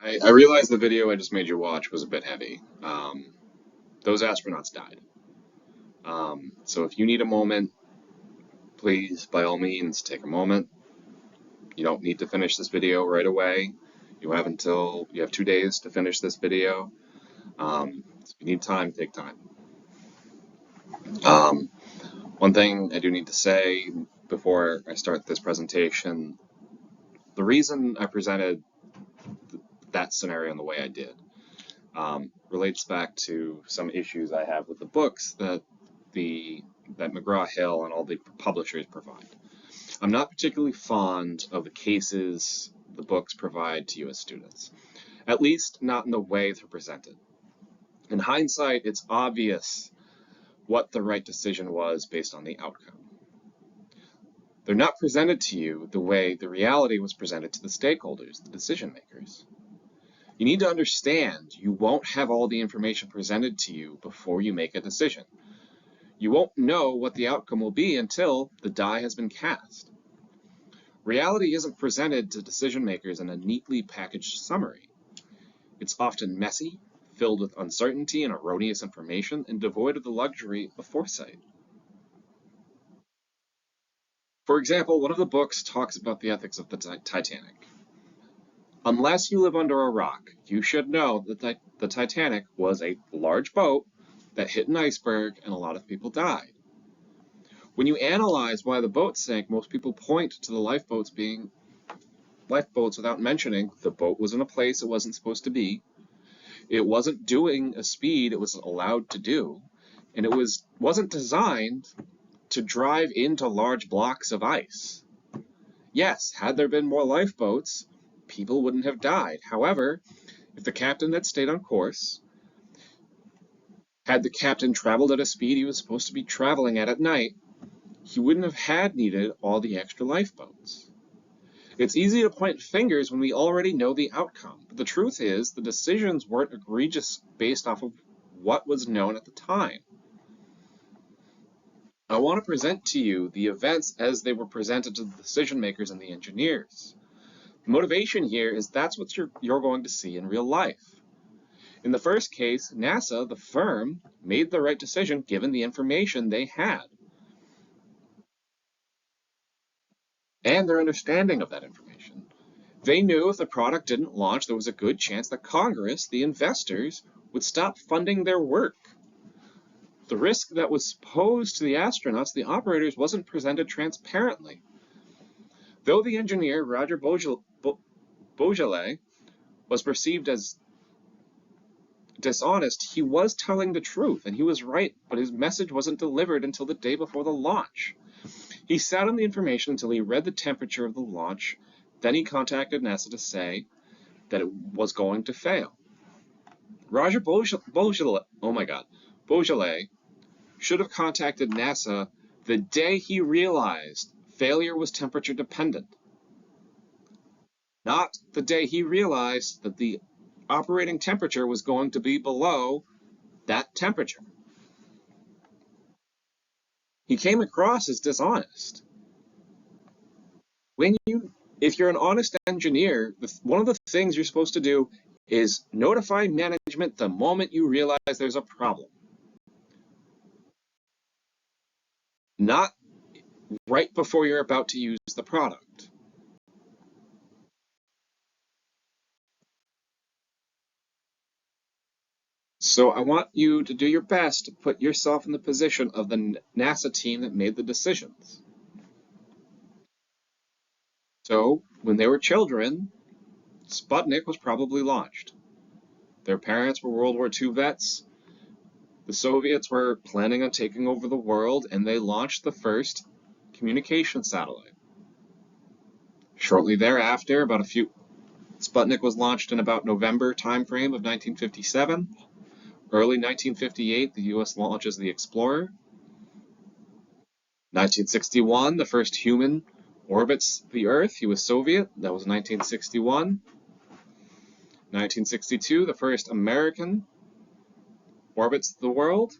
I realized the video I just made you watch was a bit heavy. Those astronauts died. So if you need a moment, please, by all means, take a moment. You don't need to finish this video right away. You have 2 days to finish this video. So if you need time, take time. Um, One thing I do need to say before I start this presentation, the reason I presented that scenario in the way I did relates back to some issues I have with the books that McGraw-Hill and all the publishers provide. I'm not particularly fond of the cases the books provide to you as students, at least not in the way they're presented. In hindsight, it's obvious what the right decision was based on the outcome. They're not presented to you the way the reality was presented to the stakeholders, the decision makers. You need to understand you won't have all the information presented to you before you make a decision. You won't know what the outcome will be until the die has been cast. Reality isn't presented to decision makers in a neatly packaged summary. It's often messy, filled with uncertainty and erroneous information, and devoid of the luxury of foresight. For example, one of the books talks about the ethics of the Titanic. Unless you live under a rock, you should know that the Titanic was a large boat that hit an iceberg and a lot of people died. When you analyze why the boat sank, most people point to the lifeboats being lifeboats without mentioning the boat was in a place it wasn't supposed to be. It wasn't doing a speed it was allowed to do, and it wasn't designed to drive into large blocks of ice. Yes, had there been more lifeboats, people wouldn't have died. However, if the captain had stayed on course, had the captain traveled at a speed he was supposed to be traveling at night, he wouldn't have needed all the extra lifeboats. It's easy to point fingers when we already know the outcome, but the truth is the decisions weren't egregious based off of what was known at the time. I want to present to you the events as they were presented to the decision makers and the engineers. The motivation here is that's what you're going to see in real life. In the first case, NASA, the firm, made the right decision given the information they had and their understanding of that information. They knew if the product didn't launch, there was a good chance that Congress, the investors, would stop funding their work. The risk that was posed to the astronauts, the operators, wasn't presented transparently. Though the engineer, Roger Boisjoly, was perceived as dishonest, he was telling the truth, and he was right, but his message wasn't delivered until the day before the launch. He sat on the information until he read the temperature of the launch, then he contacted NASA to say that it was going to fail. Roger Boisjoly should have contacted NASA the day he realized failure was temperature dependent, not the day he realized that the operating temperature was going to be below that temperature. He came across as dishonest. If you're an honest engineer, one of the things you're supposed to do is notify management the moment you realize there's a problem. Not right before you're about to use the product. So I want you to do your best to put yourself in the position of the NASA team that made the decisions. So when they were children, Sputnik was probably launched. Their parents were World War II vets. The Soviets were planning on taking over the world, and they launched the first communication satellite. Shortly thereafter, Sputnik was launched in about November timeframe of 1957. Early 1958, the U.S. launches the Explorer. 1961, the first human orbits the Earth. He was Soviet. That was 1961. 1962, the first American orbits the world.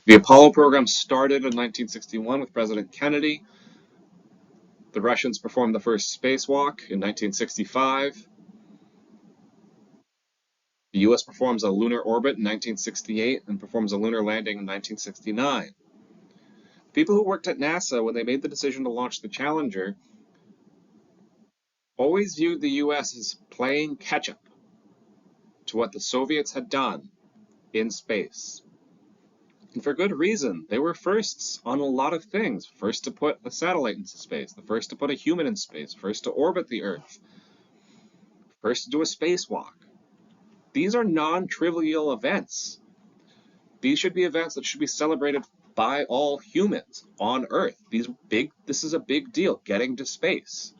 The Apollo program started in 1961 with President Kennedy. The Russians performed the first spacewalk in 1965. The US performs a lunar orbit in 1968 and performs a lunar landing in 1969. People who worked at NASA when they made the decision to launch the Challenger always viewed the US as playing catch-up to what the Soviets had done in space. And for good reason. They were firsts on a lot of things. First to put a satellite into space, the first to put a human in space, first to orbit the Earth, first to do a spacewalk. These are non-trivial events. These should be events that should be celebrated by all humans on Earth. This is a big deal, getting to space.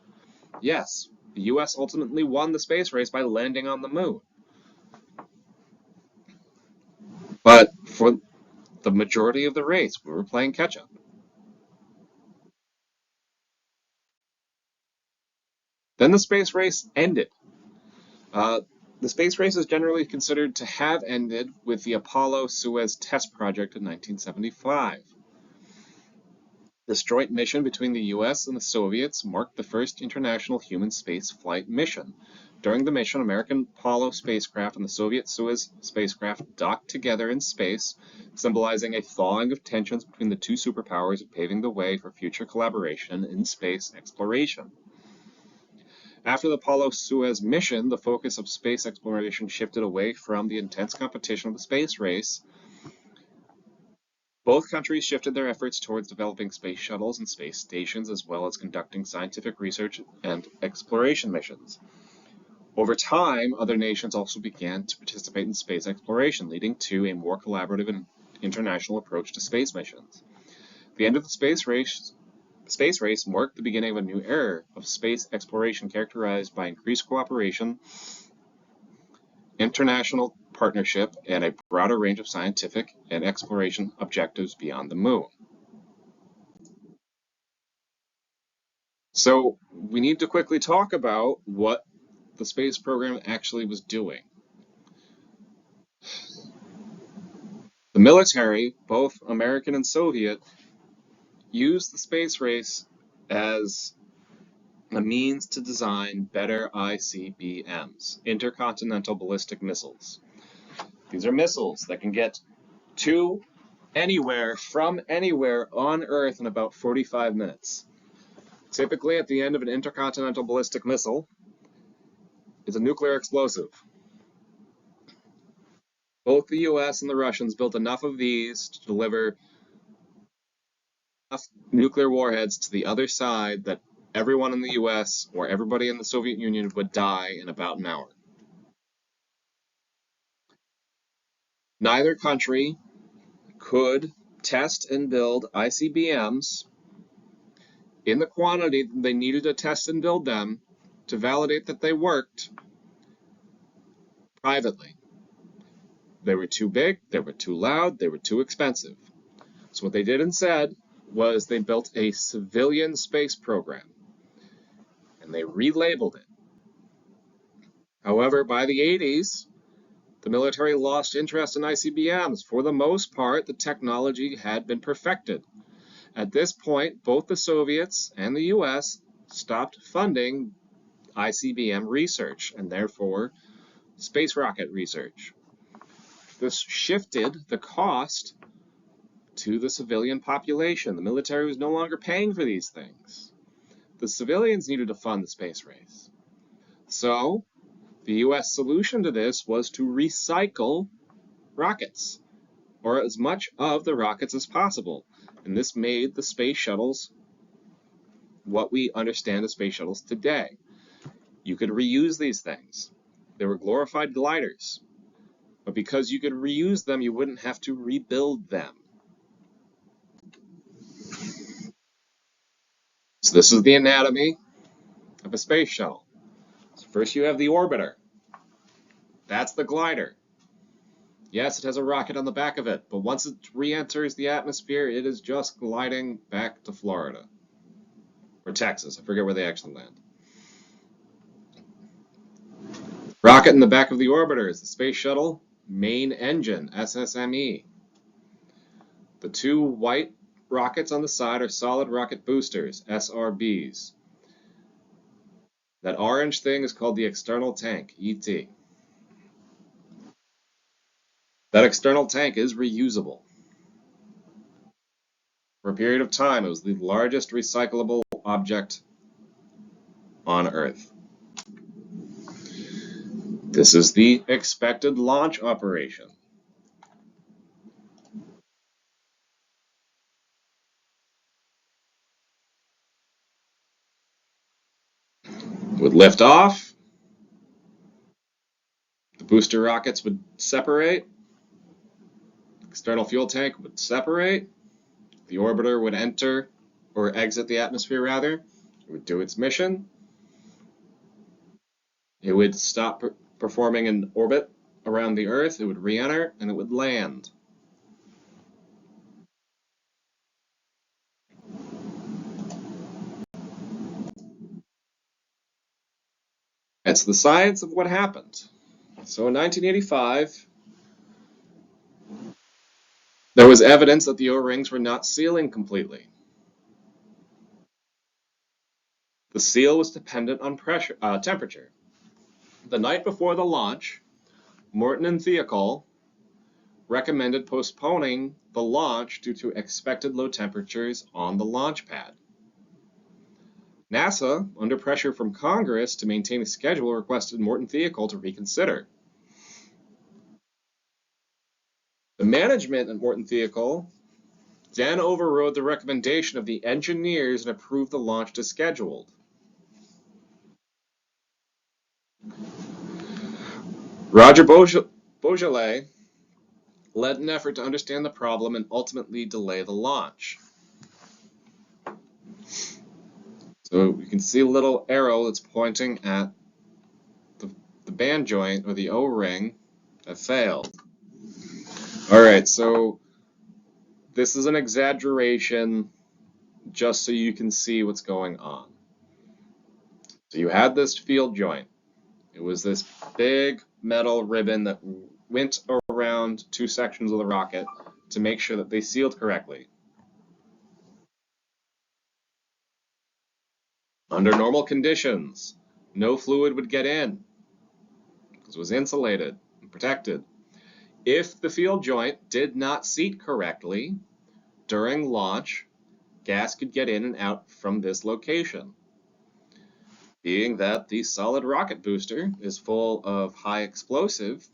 Yes, the US ultimately won the space race by landing on the moon. But for the majority of the race, we were playing catch-up. Then the space race ended. The space race is generally considered to have ended with the Apollo-Soyuz test project in 1975. This joint mission between the US and the Soviets marked the first international human space flight mission. During the mission, American Apollo spacecraft and the Soviet Soyuz spacecraft docked together in space, symbolizing a thawing of tensions between the two superpowers and paving the way for future collaboration in space exploration. After the Apollo-Soyuz mission, the focus of space exploration shifted away from the intense competition of the space race. Both countries shifted their efforts towards developing space shuttles and space stations, as well as conducting scientific research and exploration missions. Over time, other nations also began to participate in space exploration, leading to a more collaborative and international approach to space missions. The end of the space race marked the beginning of a new era of space exploration characterized by increased cooperation, international partnership, and a broader range of scientific and exploration objectives beyond the moon. So we need to quickly talk about what the space program actually was doing. The military, both American and Soviet, used the space race as a means to design better ICBMs, intercontinental ballistic missiles. These are missiles that can get to anywhere, from anywhere on Earth in about 45 minutes. Typically, at the end of an intercontinental ballistic missile is a nuclear explosive. Both the US and the Russians built enough of these to deliver enough nuclear warheads to the other side that everyone in the US or everybody in the Soviet Union would die in about an hour. Neither country could test and build ICBMs in the quantity that they needed to test and build them to validate that they worked privately. They were too big, they were too loud, they were too expensive. So what they did instead was they built a civilian space program, and they relabeled it. However, by the 80s, the military lost interest in ICBMs. For the most part, the technology had been perfected. At this point, both the Soviets and the US stopped funding ICBM research, and therefore space rocket research. This shifted the cost to the civilian population. The military was no longer paying for these things. The civilians needed to fund the space race. So, the US solution to this was to recycle rockets, or as much of the rockets as possible. And this made the space shuttles what we understand as space shuttles today. You could reuse these things. They were glorified gliders. But because you could reuse them, you wouldn't have to rebuild them. So this is the anatomy of a space shuttle. So first you have the orbiter. That's the glider. Yes, it has a rocket on the back of it, but once it re-enters the atmosphere, it is just gliding back to Florida. Or Texas, I forget where they actually land. Rocket in the back of the orbiter is the Space Shuttle Main Engine, SSME. The two white rockets on the side are solid rocket boosters, SRBs. That orange thing is called the external tank, ET. That external tank is reusable. For a period of time, it was the largest recyclable object on Earth. This is the expected launch operation. Would lift off, the booster rockets would separate, external fuel tank would separate, the orbiter would enter, or exit the atmosphere rather, it would do its mission, it would stop performing an orbit around the Earth, it would re-enter, and it would land. That's the science of what happened. So in 1985, there was evidence that the O-rings were not sealing completely. The seal was dependent on temperature. The night before the launch, Morton and Thiokol recommended postponing the launch due to expected low temperatures on the launch pad. NASA, under pressure from Congress to maintain a schedule, requested Morton Thiokol to reconsider. The management at Morton Thiokol then overrode the recommendation of the engineers and approved the launch as scheduled. Roger Boisjoly led an effort to understand the problem and ultimately delay the launch. So you can see a little arrow that's pointing at the band joint or the O-ring that failed. Alright, so this is an exaggeration just so you can see what's going on. So you had this field joint. It was this big metal ribbon that went around two sections of the rocket to make sure that they sealed correctly. Under normal conditions, no fluid would get in because it was insulated and protected. If the field joint did not seat correctly during launch, gas could get in and out from this location. Being that the solid rocket booster is full of high explosive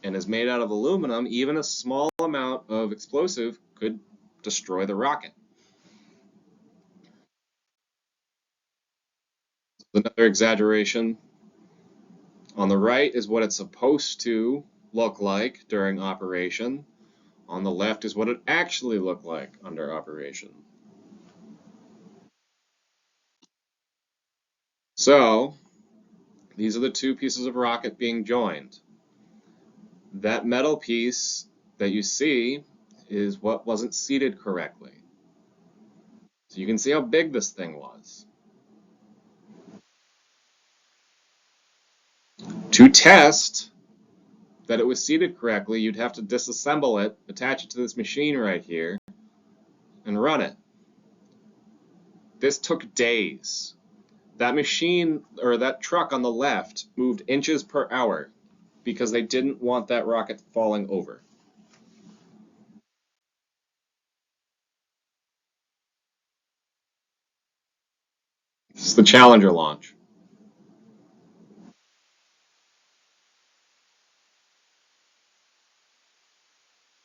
and is made out of aluminum, even a small amount of explosive could destroy the rocket. Another exaggeration. On the right is what it's supposed to look like during operation. On the left is what it actually looked like under operation. So, these are the two pieces of rocket being joined. That metal piece that you see is what wasn't seated correctly. So you can see how big this thing was. To test that it was seated correctly, you'd have to disassemble it, attach it to this machine right here, and run it. This took days. That machine, or that truck on the left, moved inches per hour because they didn't want that rocket falling over. This is the Challenger launch.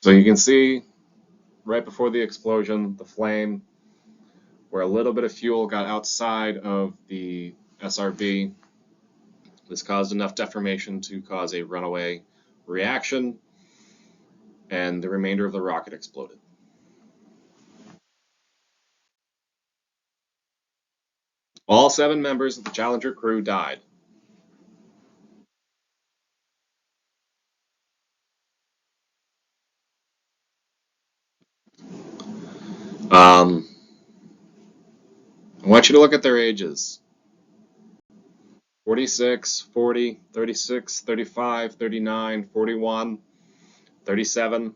So you can see right before the explosion, the flame, where a little bit of fuel got outside of the SRB. This caused enough deformation to cause a runaway reaction, and the remainder of the rocket exploded. All 7 members of the Challenger crew died. I want you to look at their ages. 46, 40, 36, 35, 39, 41, 37.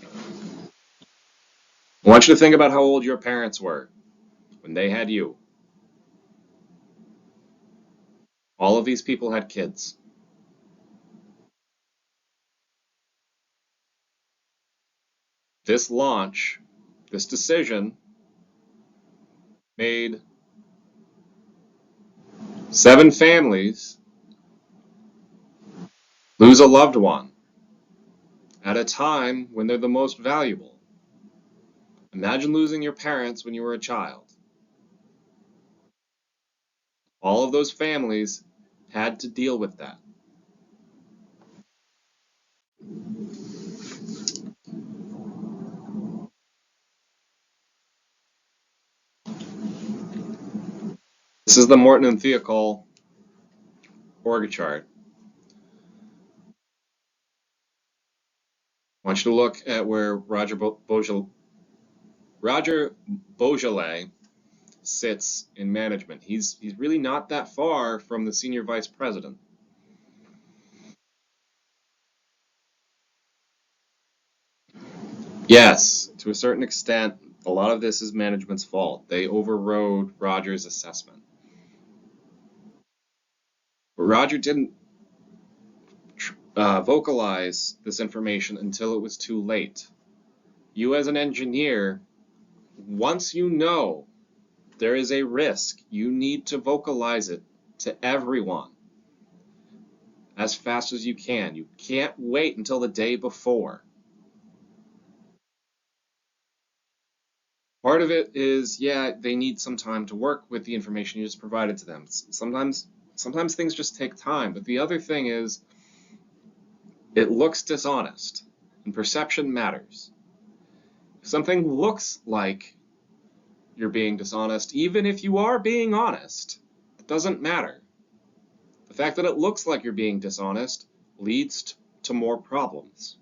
I want you to think about how old your parents were when they had you. All of these people had kids. This launch, this decision, made 7 families lose a loved one at a time when they're the most valuable. Imagine losing your parents when you were a child. All of those families had to deal with that. This is the Morton and Thiokol org chart. I want you to look at where Roger Beaujolais sits in management. He's really not that far from the senior vice president. Yes, to a certain extent, a lot of this is management's fault. They overrode Roger's assessment. But Roger didn't vocalize this information until it was too late. You, as an engineer, once you know there is a risk, you need to vocalize it to everyone as fast as you can. You can't wait until the day before. Part of it is, yeah, they need some time to work with the information you just provided to them. Sometimes things just take time. But the other thing is, it looks dishonest, and perception matters. If something looks like you're being dishonest, even if you are being honest, it doesn't matter. The fact that it looks like you're being dishonest leads to more problems.